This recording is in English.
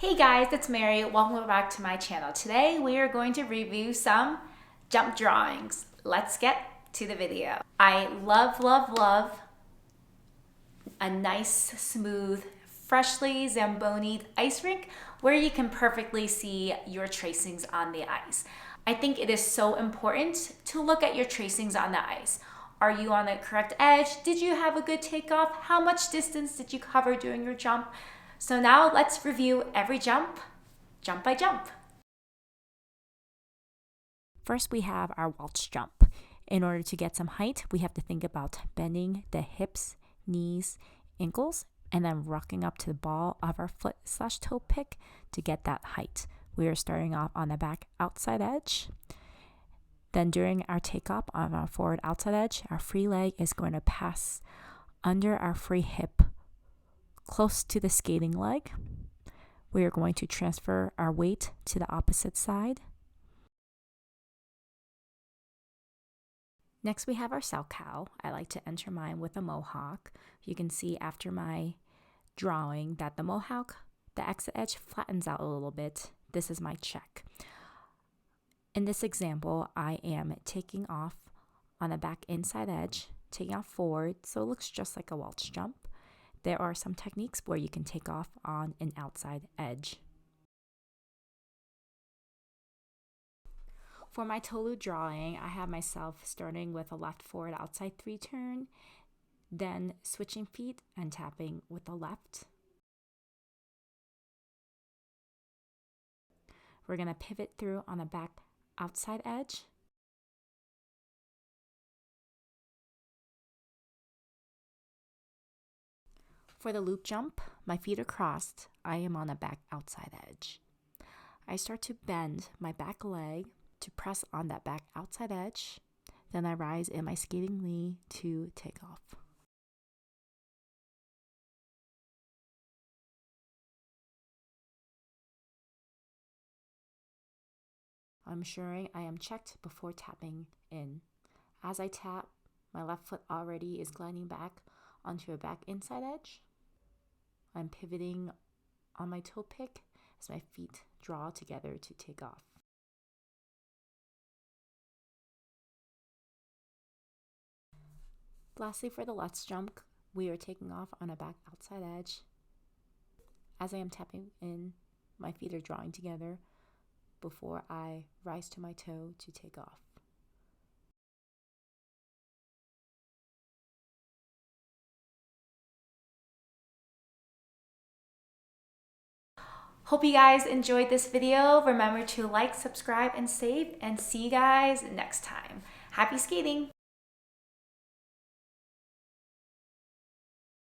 Hey guys, it's Mary. Welcome back to my channel. Today we are going to review some jump drawings. Let's get to the video. I love a nice, smooth, freshly Zambonied ice rink where you can perfectly see your tracings on the ice. I think it is so important to look at your tracings on the ice. Are you on the correct edge? Did you have a good takeoff? How much distance did you cover during your jump? So now let's review every jump by jump. First, we have our Walch Jump. In order to get some height, we have to think about bending the hips, knees, ankles, and then rocking up to the ball of our foot/toe pick to get that height. We are starting off on the back outside edge. Then during our takeoff on our forward outside edge, our free leg is going to pass under our free hip close to the skating leg. We are going to transfer our weight to the opposite side. Next, we have our Salchow. I like to enter mine with a mohawk. You can see after my drawing that the mohawk, the exit edge flattens out a little bit. This is my check. In this example, I am taking off on the back inside edge, taking off forward, so it looks just like a Walch Jump. There are some techniques where you can take off on an outside edge. For my Tolu drawing, I have myself starting with a left forward outside 3 turn, then switching feet and tapping with the left. We're going to pivot through on the back outside edge. For the loop jump, my feet are crossed. I am on the back outside edge. I start to bend my back leg to press on that back outside edge. Then I rise in my skating knee to take off. I'm ensuring I am checked before tapping in. As I tap, my left foot already is gliding back onto a back inside edge. I'm pivoting on my toe pick as my feet draw together to take off. Lastly, for the Let's Jump, we are taking off on a back outside edge. As I am tapping in, my feet are drawing together before I rise to my toe to take off. Hope you guys enjoyed this video. Remember to like, subscribe, and save, and see you guys next time. Happy skating!